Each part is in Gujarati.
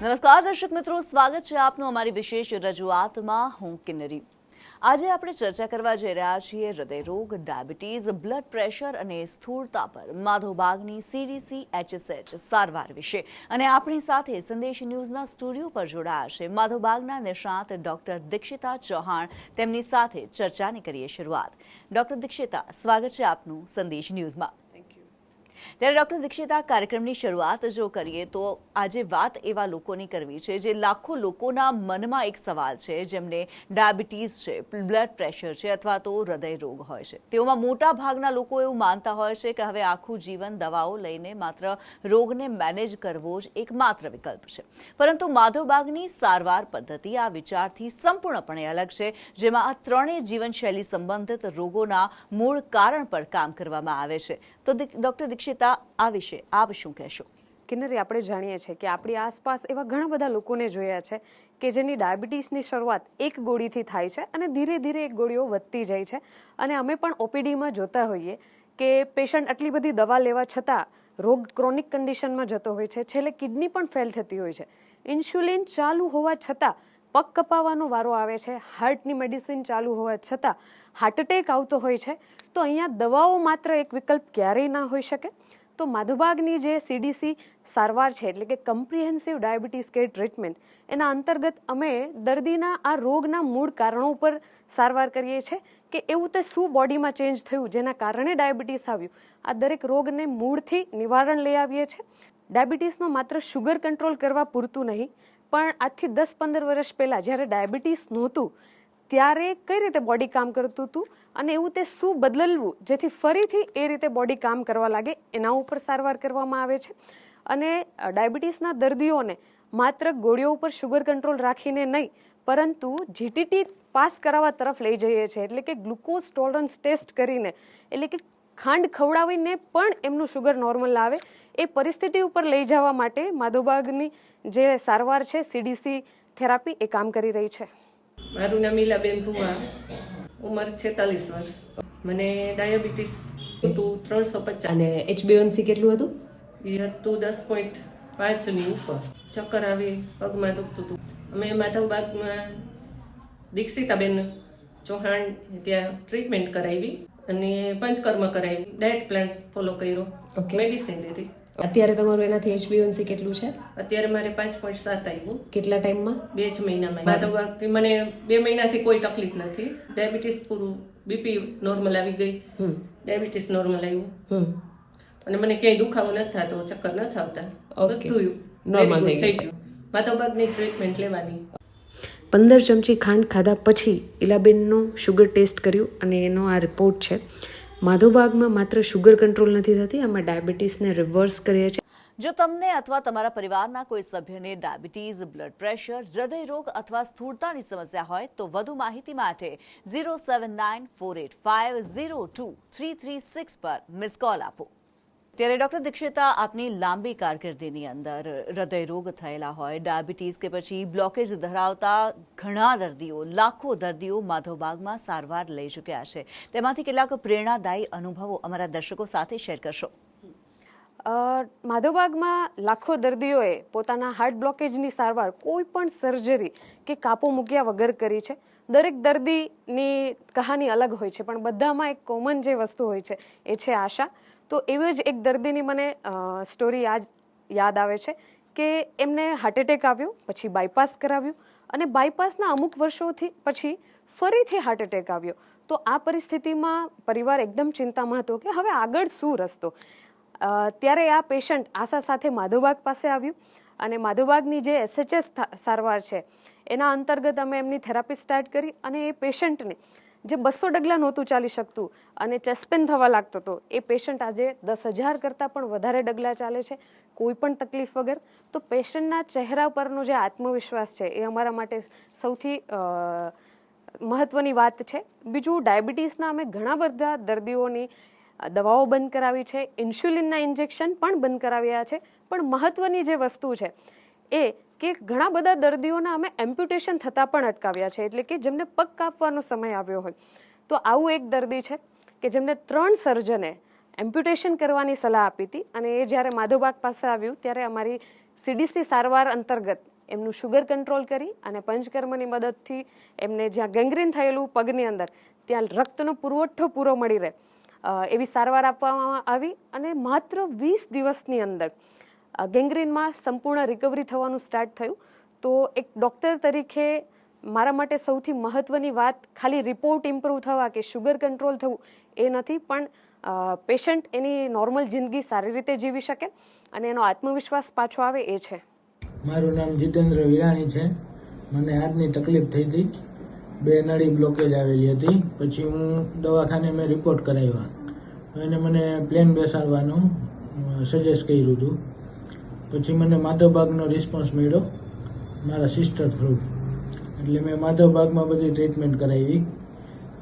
નમસ્કાર દર્શક મિત્રો, સ્વાગત છે આપનું અમારી વિશેષ રજૂઆતમાં. હું કિન્નરી. આજે આપણે ચર્ચા કરવા જઈ રહ્યા છીએ હૃદયરોગ, ડાયાબિટીઝ, બ્લડ પ્રેશર અને સ્થૂળતા પર માધવબાગની CDC HSH સારવાર વિશે. અને આપણી સાથે સંદેશ ન્યૂઝના સ્ટુડિયો પર જોડાયા છે માધવબાગના નિષ્ણાત ડોક્ટર દીક્ષિતા ચૌહાણ. તેમની સાથે ચર્ચાની કરીએ શરૂઆત. ડોક્ટર દીક્ષિતા, સ્વાગત છે આપનું સંદેશ ન્યૂઝમાં. ત્યારે ડોક્ટર દીક્ષિતા, કાર્યક્રમની શરૂઆત જો કરીએ તો આજે વાત એવા લોકોની કરવી છે જે લાખો લોકોના મનમાં એક સવાલ છે, જેમને ડાયાબિટીઝ છે, બ્લડ પ્રેશર છે અથવા તો હૃદય રોગ હોય છે. તેઓમાં મોટા ભાગના લોકો એવું માનતા હોય છે કે હવે આખું જીવન દવાઓ લઈને માત્ર રોગને મેનેજ કરવો જ એકમાત્ર વિકલ્પ છે. પરંતુ માધવબાગની સારવાર પદ્ધતિ આ વિચારથી સંપૂર્ણપણે અલગ છે, જેમાં આ ત્રણેય જીવનશૈલી સંબંધિત રોગોના મૂળ કારણ પર કામ કરવામાં આવે છે. તો ડોક્ટર દીક્ષિતા, આ વિશે આપ શું કહેશો? કિન્નરી, આપણે જાણીએ છીએ કે આપણી આસપાસ એવા ઘણા બધા લોકોને જોયા છે કે જેની ડાયાબિટીસની શરૂઆત એક ગોળીથી થાય છે અને ધીરે ધીરે એક ગોળીઓ વધતી જાય છે. અને અમે પણ OPDમાં જોતા હોઈએ કે પેશન્ટ આટલી બધી દવા લેવા છતાં રોગ ક્રોનિક કન્ડિશનમાં જતો હોય છે. છેલ્લે કિડની પણ ફેલ થતી હોય છે. ઇન્સ્યુલિન ચાલુ હોવા છતાં પગ કપાવવાનો વારો આવે છે. હાર્ટની મેડિસિન ચાલુ હોવા છતાં હાર્ટ એટેક આવતો હોય છે. તો અહીંયા દવાઓ માત્ર એક વિકલ્પ ક્યારેય ના હોઈ શકે. તો માધવબાગની જે CDC સારવાર છે, એટલે કે કમ્પ્રિહેન્સિવ ડાયાબિટીસ કેર ટ્રીટમેન્ટ, એના અંતર્ગત અમે દર્દીના આ રોગના મૂળ કારણો ઉપર સારવાર કરીએ છીએ કે એવું તે શું બોડીમાં ચેન્જ થયું જેના કારણે ડાયાબિટીસ આવ્યું. આ દરેક રોગને મૂળથી નિવારણ લઈ આવીએ છીએ. ડાયાબિટીસમાં માત્ર શુગર કંટ્રોલ કરવા પૂરતું નહીં, પણ આજથી 10-15 વર્ષ પહેલાં જ્યારે ડાયાબિટીસ નહોતું ત્યારે કઈ રીતે બોડી કામ કરતું હતું અને એવું તે શું બદલવું જેથી ફરીથી એ રીતે બોડી કામ કરવા લાગે, એના ઉપર સારવાર કરવામાં આવે છે. અને ડાયાબિટીસના દર્દીઓને માત્ર ગોળીઓ ઉપર શુગર કંટ્રોલ રાખીને નહીં, પરંતુ GTT પાસ કરાવવા તરફ લઈ જઈએ છીએ. એટલે કે ગ્લુકોઝ ટોલરન્સ ટેસ્ટ કરીને, એટલે કે ખાંડ ખવડાવીને પણ એમનું શુગર નોર્મલ આવે એ પરિસ્થિતિ ઉપર લઈ જવા માટે માધવબાગની જે સારવાર છે CDC થેરાપી એ કામ કરી રહી છે. મારું નામ ઈલાબેન ભુવા, ઉંમર 46 વર્ષ. મને ડાયાબિટીસ હતું 350. અને HbA1c કેટલું હતું? એ હતું 10.5ની ઉપર. ચક્કર આવી, પગમાં દુખતું હતું. અમે માધવબાગમાં દીક્ષિતાબેન ચૌહાણ ત્યાં ટ્રીટમેન્ટ કરાવી અને પંચકર્મ કરાવી, ડાયટ પ્લાન ફોલો કર્યો, મેડિસિન લીધી. અત્યારે તમારું એનાથી HbA1c કેટલું છે? અત્યારે મારે 5.7 આવ્યું. કેટલા ટાઈમમાં? 2 જ મહિનામાં. માધવબાગથી મને 2 મહિનાથી કોઈ તકલીફ નથી. ડાયાબિટીસ પૂરું, BP નોર્મલ આવી ગઈ, ડાયાબિટીસ નોર્મલ આવ્યું અને મને ક્યાંય દુખાવો નથી થતો, ચક્કર નથી આવતા, બધું નોર્મલ થઈ ગયું. માધવબાગની ટ્રીટમેન્ટ લેવાની. 15 ચમચી ખાંડ ખાધા પછી ઈલાબેનનું શુગર ટેસ્ટ કર્યું અને એનો આ રિપોર્ટ છે. માધવબાગમાં માત્ર શુગર કંટ્રોલ નથી થતી, આમાં ડાયાબિટીસને રિવર્સ કરીએ છીએ. જો તમને અથવા તમારા પરિવારના કોઈ સભ્યને ડાયાબિટીઝ, બ્લડ પ્રેશર, હૃદય રોગ અથવા સ્થૂળતાની સમસ્યા હોય તો વધુ માહિતી માટે 07948502336 પર મિસ કોલ આપો. ત્યારે ડોક્ટર દીક્ષિતા, આપની લાંબી કારકિર્દીની અંદર હૃદયરોગ થયેલા હોય, ડાયાબિટીઝ કે પછી બ્લોકેજ ધરાવતા ઘણા દર્દીઓ, લાખો દર્દીઓ માધવબાગમાં સારવાર લઈ ચૂક્યા છે. તેમાંથી કેટલાક પ્રેરણાદાયી અનુભવો અમારા દર્શકો સાથે શેર કરશો. માધવબાગમાં લાખો દર્દીઓએ પોતાના હાર્ટ બ્લોકેજની સારવાર કોઈ પણ સર્જરી કે કાપો મૂક્યા વગર કરી છે. દરેક દર્દીની કહાની અલગ હોય છે, પણ બધામાં એક કોમન જે વસ્તુ હોય છે એ છે આશા. તો એવી જ એક દર્દીની મને સ્ટોરી યાદ આવે છે કે એમને હાર્ટ એટેક આવ્યો, પછી બાયપાસ કરાવ્યું અને બાયપાસના અમુક વર્ષોથી પછી ફરીથી હાર્ટ એટેક આવ્યો. તો આ પરિસ્થિતિમાં પરિવાર એકદમ ચિંતામાં હતો કે હવે આગળ શું રસ્તો. ત્યારે આ પેશન્ટ આશા સાથે માધવબાગ પાસે આવ્યું અને માધવબાગની જે SHS સારવાર છે એના અંતર્ગત અમે એમની થેરાપી સ્ટાર્ટ કરી અને એ પેશન્ટને જે 200 ડગલા નહોતું ચાલી શકતું અને ચેસ્ટ પેન થવા લાગતો હતો, એ પેશન્ટ આજે 10,000 કરતાં પણ વધારે ડગલા ચાલે છે, કોઈ પણ તકલીફ વગર. તો પેશન્ટના ચહેરા પરનો જે આત્મવિશ્વાસ છે એ અમારા માટે સૌથી મહત્વની વાત છે. બીજું, ડાયાબિટીસના અમે ઘણા બધા દર્દીઓની દવાઓ બંધ કરાવી છે, ઇન્સ્યુલિનના ઇન્જેક્શન પણ બંધ કરાવ્યા છે. પણ મહત્વની જે વસ્તુ છે એ કે ઘણા બધા દર્દીઓના અમે એમ્પ્યુટેશન થતાં પણ અટકાવ્યા છે. એટલે કે જેમને પગ કાપવાનો સમય આવ્યો હોય, તો આવું એક દર્દી છે કે જેમને 3 સર્જને એમ્પ્યુટેશન કરવાની સલાહ આપી હતી અને એ જ્યારે માધવબાગ પાસે આવ્યું ત્યારે અમારી CDC સારવાર અંતર્ગત એમનું શુગર કંટ્રોલ કરી અને પંચકર્મની મદદથી એમને જ્યાં ગેંગ્રીન થયેલું પગની અંદર ત્યાં રક્તનો પુરવઠો પૂરો મળી રહે એવી સારવાર આપવામાં આવી અને માત્ર 20 દિવસની અંદર ગેંગ્રીનમાં સંપૂર્ણ રિકવરી થવાનું સ્ટાર્ટ થયું. તો એક ડૉક્ટર તરીકે મારા માટે સૌથી મહત્ત્વની વાત ખાલી રિપોર્ટ ઇમ્પ્રૂવ થવા કે શુગર કંટ્રોલ થવું એ નથી, પણ પેશન્ટ એની નોર્મલ જિંદગી સારી રીતે જીવી શકે અને એનો આત્મવિશ્વાસ પાછો આવે એ છે. મારું નામ જીતેન્દ્ર વિરાણી છે. મને હાથની તકલીફ થઈ હતી, 2 નળી બ્લોકેજ આવેલી હતી. પછી હું દવાખાને મેં રિપોર્ટ કરાવ્યા, એને મને પ્લેન બેસાડવાનું સજેસ્ટ કર્યું હતું. પછી મને માધવબાગનો રિસ્પોન્સ મળ્યો મારા સિસ્ટર થ્રુ, એટલે મેં માધવબાગમાં બધી ટ્રીટમેન્ટ કરાવી.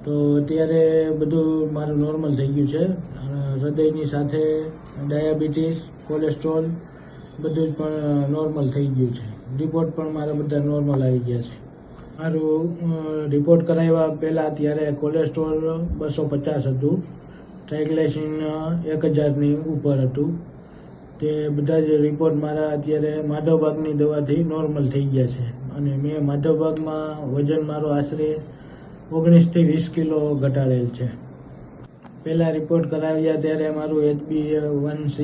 તો અત્યારે બધું મારું નોર્મલ થઈ ગયું છે. હૃદયની સાથે ડાયાબિટીસ, કોલેસ્ટ્રોલ બધું જ પણ નોર્મલ થઈ ગયું છે. રિપોર્ટ પણ મારા બધા નોર્મલ આવી ગયા છે. મારું રિપોર્ટ કરાવ્યા પહેલાં ત્યારે કોલેસ્ટ્રોલ 250 હતું, ટ્રાઇગ્લાઇસરીન 1000ની ઉપર હતું. તે બધા જ રિપોર્ટ મારા અત્યારે માધવબાગની દવાથી નોર્મલ થઈ ગયા છે. અને મેં માધવબાગમાં વજન મારો આશરે 19 થી 20 કિલો ઘટાડેલ છે. પહેલાં રિપોર્ટ કરાવ્યા ત્યારે મારું HbA1c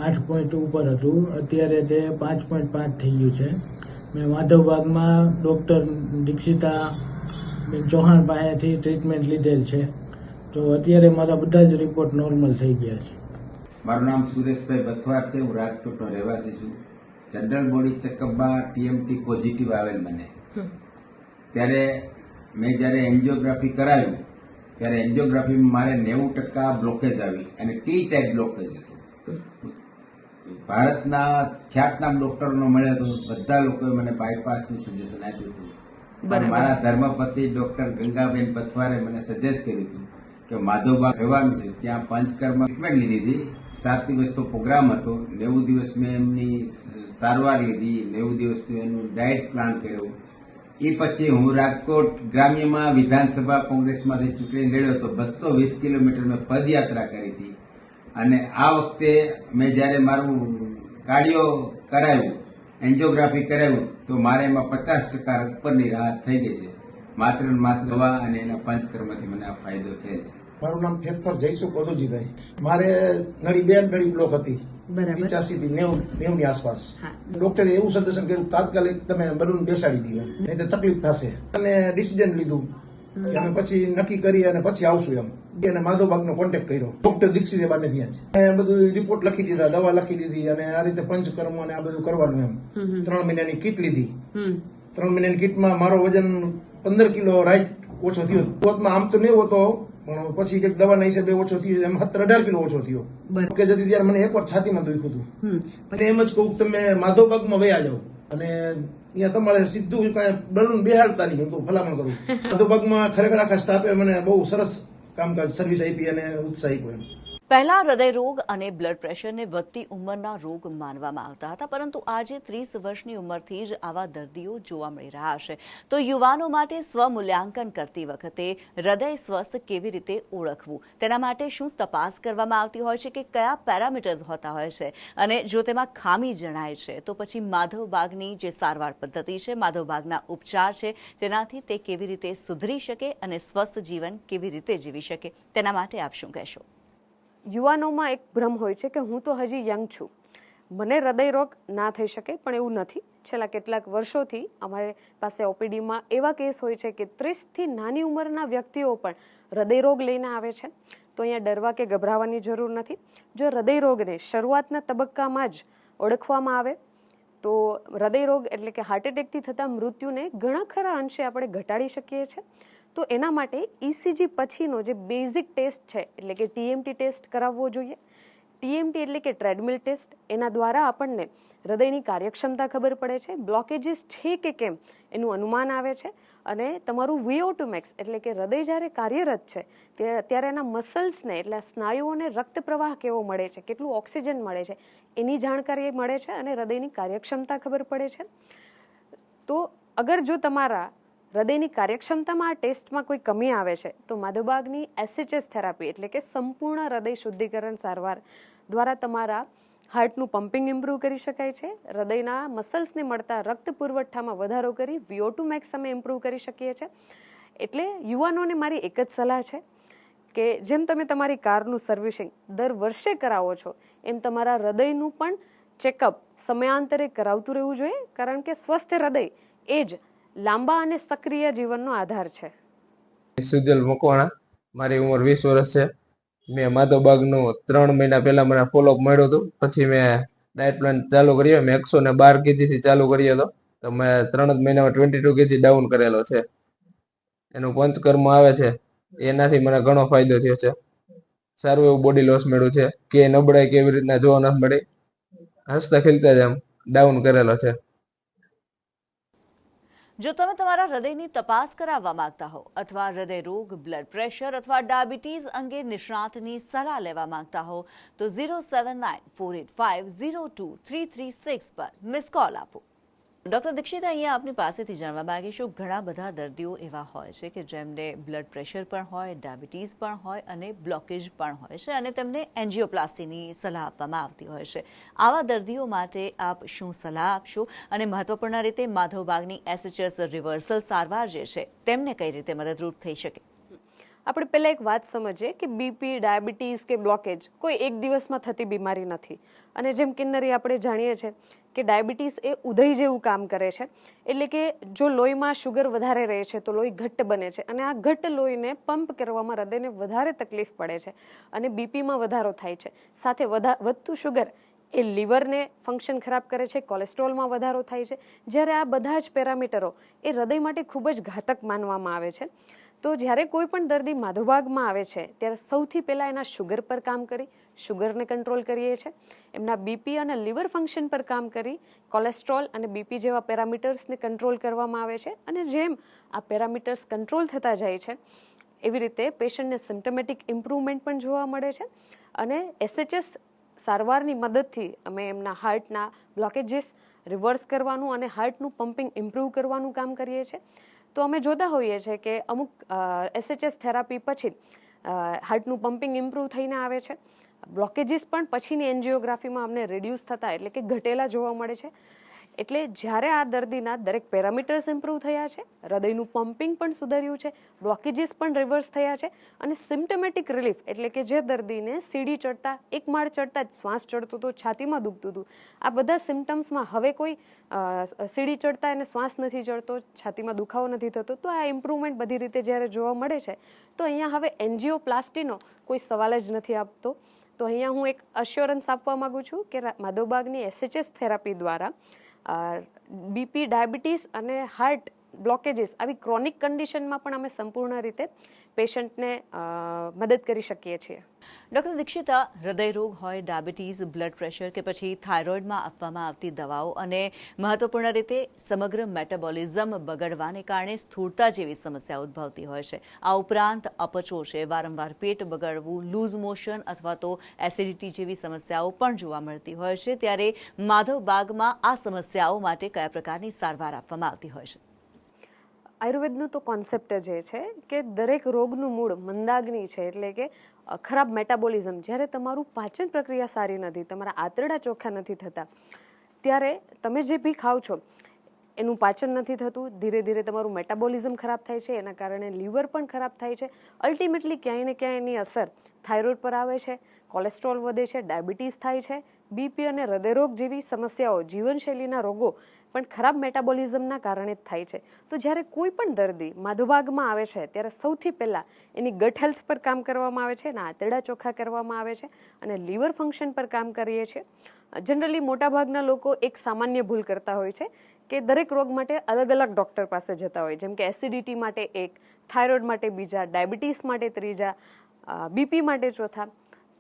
8 પોઈન્ટ ઉપર હતું, અત્યારે તે 5.5 થઈ ગયું છે. મેં માધવબાગમાં ડૉક્ટર દીક્ષિતા ચૌહાણ પાસેથી ટ્રીટમેન્ટ લીધેલ છે. તો અત્યારે મારા બધા જ રિપોર્ટ નોર્મલ થઈ ગયા છે. મારું નામ સુરેશભાઈ બથવાર છે. હું રાજકોટનો રહેવાસી છું. જનરલ બોડી ચેકઅપમાં TMT પોઝિટિવ આવેલ મને. ત્યારે મેં જ્યારે એન્જિયોગ્રાફી કરાવ્યું ત્યારે એન્જિયોગ્રાફીમાં મારે 90% બ્લોકેજ આવી અને T ટાઈપ બ્લોકેજ હતું. ભારતના ખ્યાતનામ ડોક્ટરનો મળ્યો હતો, બધા લોકોએ મને બાયપાસનું સજેશન આપ્યું હતું. પણ મારા ધર્મપત્ની ડોક્ટર ગંગાબેન બથવારે મને સજેસ્ટ કર્યું હતું કે માધવબાગ જવાનું છે, ત્યાં પંચકર્મ ટ્રીટમેન્ટ લીધી હતી. 7 દિવસનો પ્રોગ્રામ હતો. 90 દિવસ મેં એમની સારવાર લીધી, 90 દિવસનું એનું ડાયટ પ્લાન કર્યો. એ પછી હું રાજકોટ ગ્રામ્યમાં વિધાનસભા કોંગ્રેસમાંથી ચૂંટણી લડ્યો હતો. 220 કિલોમીટર મેં પદયાત્રા કરી હતી. અને આ વખતે મેં જ્યારે મારું કાર્ડિયો કરાવ્યું, એન્જિયોગ્રાફી કરાવ્યું, તો મારે એમાં 50% ઉપરની રાહત થઈ ગઈ છે. માત્ર ને માત્ર દવા અને એના પંચકર્મથી મને આ ફાયદો થયો છે. મારું નામ ફેફર જયસુ કોદુજીભાઈ. મારે નળી 2 નળી બ્લોક હતી, 85 થી 90 ની આસપાસ. ડોક્ટરે એવું સજેશન કર્યું તાત્કાલિક તમે બલૂન બેસાડી દો, નહીં તો તકલીફ થશે. અને ડિસિઝન લીધું કે અમે પછી નક્કી કરી અને પછી આવશું એમ. અને માધવબાગનો કોન્ટેક્ટ કર્યો, ડોક્ટર દીક્ષિત બાને ત્યાં જ બધું રિપોર્ટ લખી દીધા, દવા લખી દીધી અને આ રીતે પંચકર્મ અને આ બધું કરવાનું એમ. 3 મહિનાની કીટ લીધી. 3 મહિનાની કીટમાં મારો વજન 15 કિલો રાઈટ ઓછો થયો. પોતમાં આમ તો નહીં હોતો, પણ પછી કંઈક દવાના હિસાબે ઓછો થયો, એમ 17-18 કિલો ઓછો થયો. કે જતી ત્યારે મને એકવાર છાતીમાં દુખ્યું હતું. એમ જ કહું તમે માધવબાગમાં વયા જાઓ અને અહીંયા તમારે સીધું કઈ બલૂન બેહાડતા નહીં, હું તો ભલામણ કરું. માધવબાગમાં ખરેખર આખા સ્ટાફે મને બહુ સરસ કામકાજ સર્વિસ આપી અને ઉત્સાહ આપ્યો એમ. પહેલા હૃદય રોગ અને બ્લડ પ્રેશરને વધતી ઉંમરના રોગ માનવામાં આવતા હતા, પરંતુ આજે 30 વર્ષની ઉંમરથી જ આવા દર્દીઓ જોવા મળી રહ્યા છે. તો યુવાનો માટે સ્વમૂલ્યાંકન કરતી વખતે હૃદય સ્વસ્થ કેવી રીતે ઓળખવું, તેના માટે શું તપાસ કરવામાં આવતી હોય છે કે કયા પેરામીટર્સ હોતા હોય છે, અને જો તેમાં ખામી જણાય છે તો પછી માધવબાગની જે સારવાર પદ્ધતિ છે, માધવબાગના ઉપચાર છે, તેનાથી તે કેવી રીતે સુધરી શકે અને સ્વસ્થ જીવન કેવી રીતે જીવી શકે, તેના માટે આપ શું કહેશો? યુવાનોમાં એક ભ્રમ હોય છે કે હું તો હજી યંગ છું, મને હૃદય રોગ ના થઈ શકે, પણ એવું નથી. છેલ્લા કેટલાક વર્ષોથી અમારી પાસે ઓપીડીમાં એવા કેસ હોય છે કે 30થી નાની ઉંમરના વ્યક્તિઓ પણ હૃદય રોગ લઈને આવે છે. તો અહીંયા ડરવા કે ગભરાવાની જરૂર નથી. જો હૃદય રોગને શરૂઆતના તબક્કામાં જ ઓળખવામાં આવે તો હૃદય રોગ એટલે કે હાર્ટ એટેકથી થતા મૃત્યુને ઘણા ખરા અંશે આપણે ઘટાડી શકીએ છીએ. તો એના માટે ECG પછીનો જે બેઝિક ટેસ્ટ છે એટલે કે TMT ટેસ્ટ કરાવવો જોઈએ. TMT એટલે કે ટ્રેડમિલ ટેસ્ટ, એના દ્વારા આપણને હૃદયની કાર્યક્ષમતા ખબર પડે છે, બ્લોકેજીસ છે કે કેમ એનું અનુમાન આવે છે, અને તમારું VO2 max એટલે કે હૃદય જ્યારે કાર્યરત છે ત્યારે એના મસલ્સને એટલે સ્નાયુઓને રક્ત પ્રવાહ કેવો મળે છે, કેટલું ઓક્સિજન મળે છે, એની જાણકારી મળે છે અને હૃદયની કાર્યક્ષમતા ખબર પડે છે. તો અગર જો તમારા હૃદયની કાર્યક્ષમતામાં આ ટેસ્ટમાં કોઈ કમી આવે છે તો માધવબાગની SHS થેરાપી એટલે કે સંપૂર્ણ હૃદય શુદ્ધિકરણ સારવાર દ્વારા તમારા હાર્ટનું પમ્પિંગ ઇમ્પ્રૂવ કરી શકાય છે, હૃદયના મસલ્સને મળતા રક્ત પુરવઠામાં વધારો કરી VO2 મેક્સ અમે ઇમ્પ્રૂવ કરી શકીએ છીએ. એટલે યુવાનોને મારી એક જ સલાહ છે કે જેમ તમે તમારી કારનું સર્વિસિંગ દર વર્ષે કરાવો છો એમ તમારા હૃદયનું પણ ચેકઅપ સમયાંતરે કરાવતું રહેવું જોઈએ, કારણ કે સ્વસ્થ હૃદય એ જ લાંબા અને સક્રિય જીવનનો આધાર છે. સુજલ મકવાણા, મારી ઉંમર 20 વર્ષ છે. મેં માધવબાગનું 3 મહિના પહેલા મને ફોલોઅપ મળ્યું હતું. પછી મેં ડાયટ પ્લાન ચાલુ કર્યો. મેં 112 kg થી ચાલુ કર્યો હતો, તો મેં 3 જ મહિનામાં 22 kg ડાઉન કરેલો છે. એનું પંચકર્મ આવે છે, એનાથી મને ઘણો ફાયદો થયો છે. સારું એવું બોડી લોસ મળ્યું છે, કે નબળાઈ કેવી રીતના જોવા નથી મળી. હસતા ખેલતા જ આમ ડાઉન કરેલો છે. જો તમે તમારા હૃદયની તપાસ કરાવવા માંગતા હો અથવા હૃદય રોગ, બ્લડ પ્રેશર અથવા ડાયાબિટીઝ અંગે નિષ્ણાતની સલાહ લેવા માંગતા હો તો 07948502336 પર મિસ કોલ આપો. ડૉક્ટર દીક્ષિત, અહીંયા આપની પાસેથી જાણવા માંગીશું, ઘણા બધા દર્દીઓ એવા હોય છે કે જેમને બ્લડ પ્રેશર પણ હોય, ડાયાબિટીઝ પણ હોય અને બ્લોકેજ પણ હોય છે અને તેમને એન્જિયોપ્લાસ્ટીની સલાહ આપવામાં આવતી હોય છે. આવા દર્દીઓ માટે આપ શું સલાહ આપશો અને મહત્વપૂર્ણ રીતે માધવબાગની SHS રિવર્સલ સારવાર જે છે તેમને કઈ રીતે મદદરૂપ થઈ શકે? આપણે પહેલાં એક વાત સમજીએ કે બીપી, ડાયાબિટીસ કે બ્લોકેજ કોઈ એક દિવસમાં થતી બીમારી નથી. અને જેમ કિન્નરી આપણે જાણીએ છીએ કે ડાયાબિટીસ એ ઉદય જેવું કામ કરે છે, એટલે કે જો લોહીમાં શુગર વધારે રહે છે તો લોહી ઘટ્ટ બને છે અને આ ઘટ્ટ લોહીને પંપ કરવામાં હૃદયને વધારે તકલીફ પડે છે અને બીપીમાં વધારો થાય છે. સાથે વધતું શુગર એ લીવરને ફંક્શન ખરાબ કરે છે, કોલેસ્ટ્રોલમાં વધારો થાય છે. જ્યારે આ બધા જ પેરામીટરો એ હૃદય માટે ખૂબ જ ઘાતક માનવામાં આવે છે. તો જ્યારે કોઈ પણ દર્દી માધવબાગમાં આવે છે ત્યારે સૌથી પહેલાં એના શુગર પર કામ કરી શુગરને કંટ્રોલ કરીએ છીએ, એમના બીપી અને લીવર ફંક્શન પર કામ કરી કોલેસ્ટ્રોલ અને બીપી જેવા પેરામીટર્સને કંટ્રોલ કરવામાં આવે છે. અને જેમ આ પેરામીટર્સ કંટ્રોલ થતા જાય છે એવી રીતે પેશન્ટને સિમ્ટમેટિક ઇમ્પ્રુવમેન્ટ પણ જોવા મળે છે. અને SHS સારવારની મદદથી અમે એમના હાર્ટના બ્લોકેજીસ રિવર્સ કરવાનું અને હાર્ટનું પમ્પિંગ ઇમ્પ્રૂવ કરવાનું કામ કરીએ છીએ. તો અમે જોતા હોઈએ છીએ કે અમુક SHS થેરાપી પછી હાર્ટનું પમ્પિંગ ઇમ્પ્રૂવ થઈને આવે છે. બ્લોકેજીસ પણ પછીની એન્જિયોગ્રાફીમાં અમને રિડ્યુસ થતા એટલે કે ઘટેલા જોવા મળે છે. એટલે જ્યારે આ દર્દીના દરેક પેરામીટર્સ ઇમ્પ્રૂવ થયા છે, હૃદયનું પમ્પિંગ પણ સુધર્યું છે, બ્લોકેજીસ પણ રિવર્સ થયા છે અને સિમ્ટમેટિક રિલીફ એટલે કે જે દર્દીને સીડી ચડતા, એક માળ ચડતા જ શ્વાસ ચડતો હતો, છાતીમાં દુખતું હતું, આ બધા સિમ્ટમ્સમાં હવે કોઈ સીડી ચડતા એને શ્વાસ નથી ચડતો, છાતીમાં દુખાવો નથી થતો, તો આ ઇમ્પ્રુવમેન્ટ બધી રીતે જ્યારે જોવા મળે છે તો અહીંયા હવે એન્જિયોપ્લાસ્ટીનો કોઈ સવાલ જ નથી આપતો. તો અહીંયા હું એક અશ્યોરન્સ આપવા માગું છું કે માધવબાગની SHS થેરાપી દ્વારા બીપી, ડાયાબિટીસ અને હાર્ટ બ્લોકેજીસ આવી ક્રોનિક કન્ડિશનમાં પણ અમે સંપૂર્ણ રીતે પેશન્ટને મદદ કરી શકીએ છીએ. ડૉક્ટર દીક્ષિત, હૃદયરોગ હોય, ડાયાબિટીસ, બ્લડ પ્રેશર કે પછી થાઇરોઇડમાં આપવામાં આવતી દવાઓ અને મહત્વપૂર્ણ રીતે સમગ્ર મેટાબોલિઝમ બગડવાને કારણે સ્થૂળતા જેવી સમસ્યા ઉદ્ભવતી હોય છે. આ ઉપરાંત અપચો છે, વારંવાર પેટ બગડવું, લૂઝ મોશન અથવા તો એસિડિટી જેવી સમસ્યાઓ પણ જોવા મળતી હોય છે. ત્યારે માધવબાગમાં આ સમસ્યાઓ માટે કયા પ્રકારની સારવાર આપવામાં આવતી હોય છે? આયુર્વેદનું તો કોન્સેપ્ટ જ એ છે કે દરેક રોગનું મૂળ મંદાગ્નિ છે, એટલે કે ખરાબ મેટાબોલિઝમ. જ્યારે તમારું પાચન પ્રક્રિયા સારી નથી, તમારા આંતરડા ચોખ્ખા નથી થતા, ત્યારે તમે જે બી ખાઓ છો એનું પાચન નથી થતું, ધીરે ધીરે તમારું મેટાબોલિઝમ ખરાબ થાય છે, એના કારણે લીવર પણ ખરાબ થાય છે. અલ્ટિમેટલી ક્યાંય ને ક્યાંય એની અસર થાઇરોઇડ પર આવે છે, કોલેસ્ટ્રોલ વધે છે, ડાયાબિટીસ થાય છે, બીપી અને હૃદયરોગ જેવી સમસ્યાઓ, જીવનશૈલીના રોગો પણ ખરાબ મેટાબોલિઝમના કારણે જ થાય છે. તો જ્યારે કોઈ પણ દર્દી માધવબાગમાં આવે છે ત્યારે સૌથી પહેલાં એની ગટ હેલ્થ પર કામ કરવામાં આવે છે, એના આંતરડા ચોખ્ખા કરવામાં આવે છે અને લીવર ફંક્શન પર કામ કરીએ છીએ. જનરલી મોટાભાગના લોકો એક સામાન્ય ભૂલ કરતા હોય છે કે દરેક રોગ માટે અલગ અલગ ડૉક્ટર પાસે જતા હોય, જેમ કે એસિડિટી માટે એક, થાઇરોઇડ માટે બીજા, ડાયાબિટીસ માટે ત્રીજા, બીપી માટે ચોથા.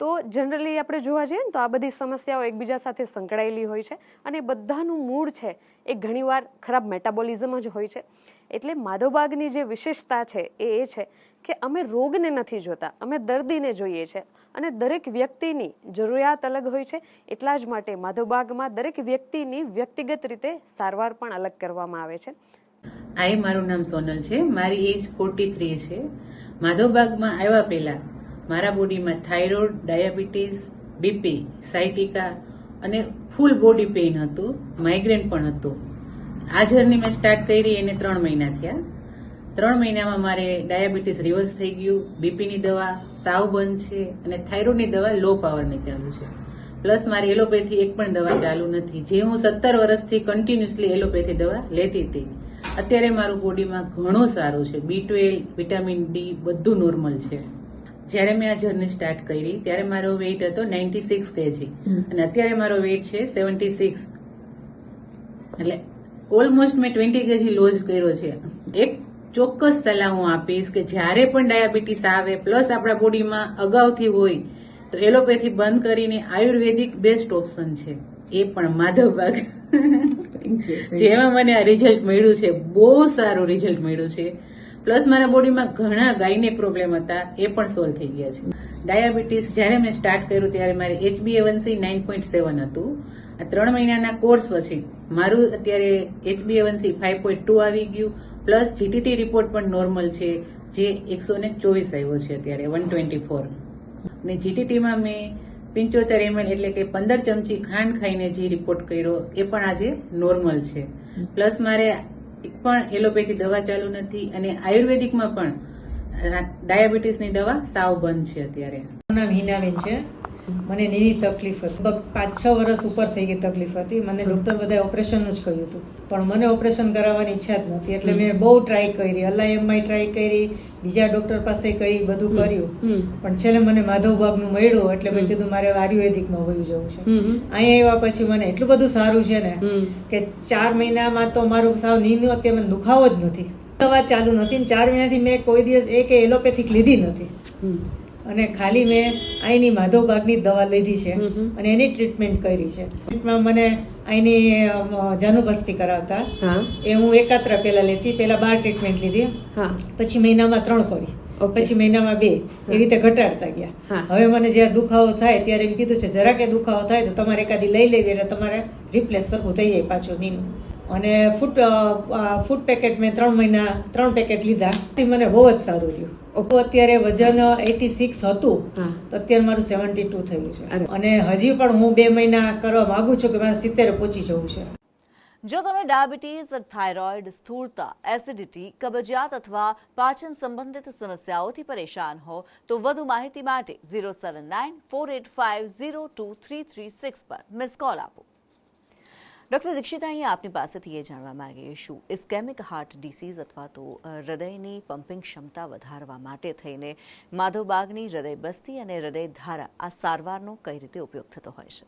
તો જનરલી આપણે જોવા જઈએ ને તો આ બધી સમસ્યાઓ એકબીજા સાથે સંકળાયેલી હોય છે અને બધાનું મૂળ છે એ ઘણીવાર ખરાબ મેટાબોલિઝમ જ હોય છે. એટલે માધવબાગની જે વિશેષતા છે એ છે કે અમે રોગને નથી જોતા, અમે દર્દીને જોઈએ છીએ અને દરેક વ્યક્તિની જરૂરિયાત અલગ હોય છે. એટલા જ માટે માધવબાગમાં દરેક વ્યક્તિની વ્યક્તિગત રીતે સારવાર પણ અલગ કરવામાં આવે છે. મારું નામ સોનલ છે, મારી એજ 43 છે. માધવબાગમાં આવ્યા પહેલા મારા બોડીમાં થાઇરોઇડ, ડાયાબિટીસ, બીપી, સાયટિકા, અને ફૂલ બોડી પેઇન હતું, માઇગ્રેન પણ હતું. આ જર્ની મેં સ્ટાર્ટ કરી એને 3 મહિના થયા. 3 મહિનામાં મારે ડાયાબિટીસ રિવર્સ થઈ ગયું, બીપીની દવા સાવ બંધ છે અને થાઇરોઇડની દવા લો પાવરની ચાલુ છે. પ્લસ મારી એલોપેથી એક પણ દવા ચાલુ નથી, જે હું 17 વર્ષથી કન્ટિન્યુઅસલી એલોપેથી દવા લેતી હતી. અત્યારે મારું બોડીમાં ઘણું સારું છે, B12, વિટામિન D બધું નોર્મલ છે. જ્યારે મેં આ જર્ની સ્ટાર્ટ કરી ત્યારે મારો વેઇટ હતો 96 kg અને અત્યારે મારો વેઇટ છે 76. એટલે ઓલમોસ્ટ મેં 20 kg લોઝ કર્યો છે. એક ચોક્કસ સલાહ હું આપીશ કે જ્યારે પણ ડાયાબિટીસ આવે પ્લસ આપણા બોડીમાં અગાઉથી હોય તો એલોપેથી બંધ કરીને આયુર્વેદિક બેસ્ટ ઓપ્શન છે, એ પણ માધવબાગ. જેમાં મને આ રિઝલ્ટ મળ્યું છે, બહુ સારું રિઝલ્ટ મળ્યું છે. પ્લસ મારા બોડીમાં ઘણા ગાયનેક પ્રોબ્લેમ હતા, એ પણ સોલ્વ થઈ ગયા છે. ડાયાબિટીસ જ્યારે મેં સ્ટાર્ટ કર્યું ત્યારે મારે HbA1c 9.7 હતું. આ 3 મહિનાના કોર્સ પછી મારું અત્યારે HbA1c 5.2 આવી ગયું. પ્લસ GTT રિપોર્ટ પણ નોર્મલ છે, જે 124 આવ્યો છે અત્યારે 124. અને GTTમાં મેં 75 ml એટલે કે 15 ચમચી ખાંડ ખાઈને જે રિપોર્ટ કર્યો એ પણ આજે નોર્મલ છે. પ્લસ મારે એક પણ એલોપેથી દવા ચાલુ નથી અને આયુર્વેદિકમાં પણ ડાયાબિટીસની દવા સાવ બંધ છે અત્યારે. મારું નામ હિનાબેન છે. મને નીની તકલીફ હતી, 5-6 વર્ષ ઉપર થઈ ગઈ તકલીફ હતી. મને ડૉક્ટર બધાએ ઓપરેશનનું જ કહ્યું હતું, પણ મને ઓપરેશન કરાવવાની ઈચ્છા જ નથી. એટલે મેં બહુ ટ્રાય કરી, LIM ટ્રાય કરી, બીજા ડૉક્ટર પાસે ગઈ, બધું કર્યું, પણ છેલ્લે મને માધવબાગનું મળ્યું. એટલે મેં કીધું મારે આયુર્વેદિકમાં વયું જવું છે. અહીંયા આવ્યા પછી મને એટલું બધું સારું છે ને કે 4 મહિનામાં તો મારું સાવ નીંદો, અત્યારે મને દુખાવો જ નથી, દવા ચાલુ નથી. 4 મહિનાથી મેં કોઈ દિવસ એક એલોપેથિક લીધી નથી અને ખાલી મેં અહીંની માધવબાગની દવા લીધી છે અને એની ટ્રીટમેન્ટ કરી છે. ટ્રીટમેન્ટમાં મને અહીંની જાનુબસ્તી કરાવતા એ હું એકાત્ર પહેલા લેતી, પહેલા 12 ટ્રીટમેન્ટ લીધી, પછી મહિનામાં 3 કરી, પછી મહિનામાં 2, એવી રીતે ઘટાડતા ગયા. હવે મને જ્યારે દુખાવો થાય ત્યારે એમ કીધું છે જરાકે દુખાવો થાય તો તમારે એકાદી લઈ લેવી, એટલે તમારે રિપ્લેસ સરખું થઈ જાય પાછું નીનું. અને ફૂડ પેકેટ મેં 3 મહિના 3 પેકેટ લીધા, મને બહુ જ સારું રહ્યું. અત્યારે વજન 86 હતું તો અત્યારે મારું 72 થયું છે અને હજી પણ હું 2 મહિના કરવા માંગુ છું કે મારે 70 પહોંચી જવું છે. જો તમે ડાયાબિટીસ, થાઇરોઇડ, સ્થૂળતા, એસિડિટી, કબજિયાત અથવા પાચન સંબંધિત સમસ્યાઓથી પરેશાન હો તો વધુ માહિતી માટે 07948502336 પર મિસ કોલ આપો. ડૉક્ટર દીક્ષિતા, અહીંયા આપની પાસેથી એ જાણવા માંગીએ છું, ઇસ્કેમિક હાર્ટ ડિસીઝ અથવા તો હૃદયની પમ્પિંગ ક્ષમતા વધારવા માટે થઈને માધવબાગની હૃદયબસ્તી અને હૃદય ધારા આ સારવારનો કઈ રીતે ઉપયોગ થતો હોય છે?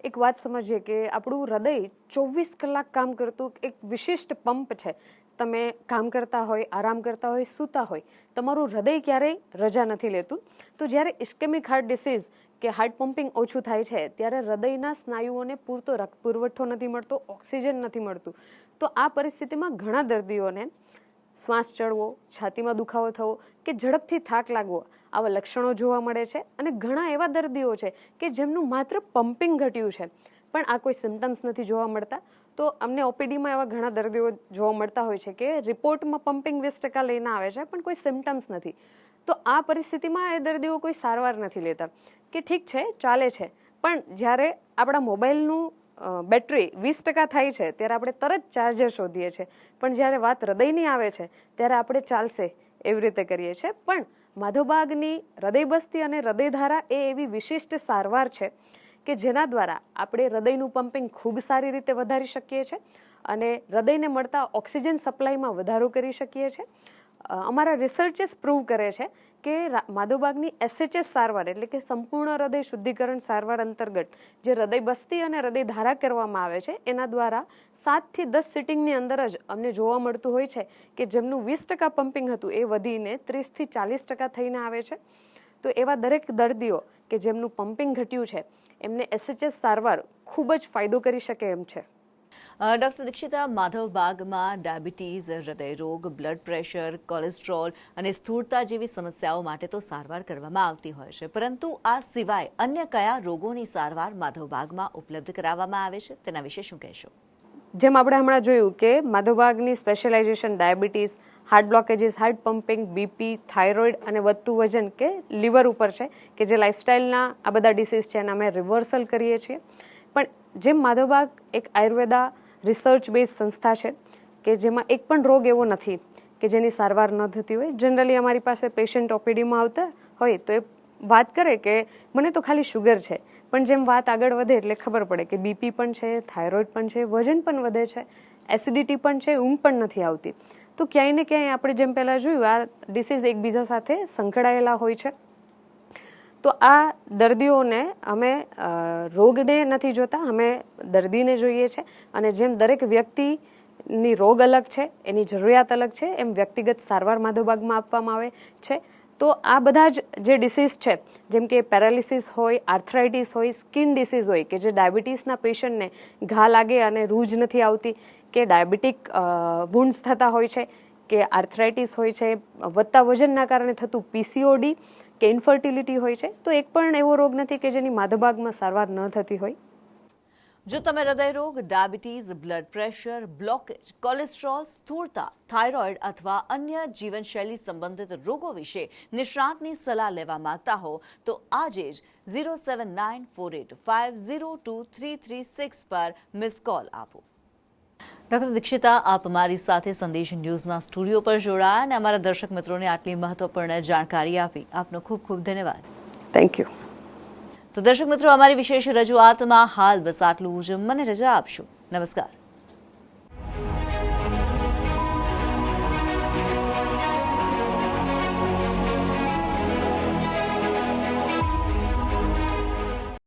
એક વાત સમજીએ કે આપણું હૃદય 24 કલાક કામ કરતું એક વિશિષ્ટ પંપ છે. તમે કામ કરતા હોય, આરામ કરતા હોય, સૂતા હોય, તમારું હૃદય ક્યારેય રજા નથી લેતું. તો જ્યારે ઇસ્કેમિક હાર્ટ ડિસીઝ કે હાર્ટ પમ્પિંગ ઓછું થાય છે ત્યારે હૃદયના સ્નાયુઓને પૂરતો રક્ત પુરવઠો નથી મળતો, ઓક્સિજન નથી મળતું. તો આ પરિસ્થિતિમાં ઘણા દર્દીઓને શ્વાસ ચડવો, છાતીમાં દુખાવો થવો કે ઝડપથી થાક લાગવો આવા લક્ષણો જોવા મળે છે. અને ઘણા એવા દર્દીઓ છે કે જેમનું માત્ર પમ્પિંગ ઘટ્યું છે પણ આ કોઈ સિમ્ટમ્સ નથી જોવા મળતા. તો અમને ઓપીડીમાં એવા ઘણા દર્દીઓ જોવા મળતા હોય છે કે રિપોર્ટમાં પમ્પિંગ 20% લઈને આવે છે પણ કોઈ સિમ્ટમ્સ નથી. તો આ પરિસ્થિતિમાં એ દર્દીઓ કોઈ સારવાર નથી લેતા કે ઠીક છે ચાલે છે, પણ જ્યારે આપણા મોબાઈલનું બેટરી 20% થાય છે ત્યારે આપણે તરત ચાર્જર શોધીએ છીએ, પણ જ્યારે વાત હૃદયની આવે છે ત્યારે આપણે ચાલશે એવી રીતે કરીએ છીએ. પણ માધવબાગની હૃદયબસ્તી અને હૃદયધારા એ એવી વિશિષ્ટ સારવાર છે કે જેના દ્વારા આપણે હૃદયનું પમ્પિંગ ખૂબ સારી રીતે વધારી શકીએ છીએ અને હૃદયને મળતા ઓક્સિજન સપ્લાયમાં વધારો કરી શકીએ છીએ. અમારા રિસર્ચેસ પ્રૂવ કરે છે કે માધવબાગની SHS સારવાર એટલે કે સંપૂર્ણ હૃદય શુદ્ધિકરણ સારવાર અંતર્ગત જે હૃદયબસ્તી અને હૃદયધારા કરવામાં આવે છે એના દ્વારા 7 થી 10 સિટિંગની અંદર જ અમને જોવા મળતું હોય છે કે જેમનું 20% પમ્પિંગ હતું એ વધીને 30 થી 40% થઈને આવે છે. તો એવા દરેક દર્દીઓ કે જેમનું પમ્પિંગ ઘટ્યું છે એમને SHS સારવાર ખૂબ જ ફાયદો કરી શકે એમ છે. ડૉક્ટર દીક્ષિતા, માધવબાગમાં ડાયાબિટીઝ, હૃદયરોગ, બ્લડ પ્રેશર, કોલેસ્ટ્રોલ અને સ્થૂળતા જેવી સમસ્યાઓ માટે તો સારવાર કરવામાં આવતી હોય છે, પરંતુ આ સિવાય અન્ય કયા રોગોની સારવાર માધવબાગમાં ઉપલબ્ધ કરાવવામાં આવે છે તેના વિશે શું કહેશો? જેમ આપણે હમણાં જોયું કે માધવબાગની specialization diabetes, heart blockages, heart pumping, BP, thyroid અને વધતું વજન કે લીવર ઉપર છે કે જે લાઇફસ્ટાઇલના આ બધા ડિસીઝ છે એના અમે રિવર્સલ કરીએ છીએ. જેમ માધવબાગ એક આયુર્વેદા રિસર્ચ બેઝ સંસ્થા છે કે જેમાં એક પણ રોગ એવો નથી કે જેની સારવાર ન થતી હોય. જનરલી અમારી પાસે પેશન્ટ ઓપીડીમાં આવતા હોય તો એ વાત કરે કે મને તો ખાલી શુગર છે, પણ જેમ વાત આગળ વધે એટલે ખબર પડે કે બીપી પણ છે, થાઇરોઇડ પણ છે, વજન પણ વધે છે, એસિડિટી પણ છે, ઊંઘ પણ નથી આવતી. તો ક્યાંય ને ક્યાંય આપણે જેમ પહેલાં જોયું આ ડિસીઝ એકબીજા સાથે સંકળાયેલા હોય છે. તો આ દર્દીઓને અમે રોગને નથી જોતા, અમે દર્દીને જોઈએ છે. અને જેમ દરેક વ્યક્તિની રોગ અલગ છે, એની જરૂરિયાત અલગ છે, એમ વ્યક્તિગત સારવાર માધવબાગમાં આપવામાં આવે છે. તો આ બધા જ જે ડિસીઝ છે, જેમ કે પેરાલિસિસ હોય, આર્થરાઇટિસ હોય, સ્કિન ડિસીઝ હોય કે જે ડાયાબિટીસના પેશન્ટને ઘા લાગે અને રૂજ નથી આવતી, કે ડાયાબિટીક વુન્ડ્સ થતા હોય છે, કે આર્થરાઇટિસ હોય છે, વધતા વજનના કારણે થતું પીસીઓડી કે ઇન્ફર્ટિલિટી હોય છે, તો એક પણ એવો રોગ નથી કે જેની માધવબાગમાં સારવાર ન થતી હોય. જો તમે હૃદયરોગ, diabetes, blood pressure, blockage, cholesterol, સ્થૂળતા, થાઇરોઇડ અથવા અન્ય જીવનશૈલી સંબંધિત રોગો વિશે નિષ્ણાતની સલાહ લેવા માંગતા હો તો આજે જ 07948502336 પર મિસ કોલ આપો. ડૉક્ટર દીક્ષિતા, આપ અમારી સાથે સંદેશ ન્યૂઝના સ્ટુડિયો પર જોડાયા અને અમારા દર્શક મિત્રોને આટલી મહત્વપૂર્ણ જાણકારી આપી. આપનો ખૂબ ખૂબ ધન્યવાદ. Thank you. તો દર્શક મિત્રો, અમારી વિશેષ રજૂઆતમાં હાલ બસ આટલું જ. મને રજા આપશો. નમસ્કાર.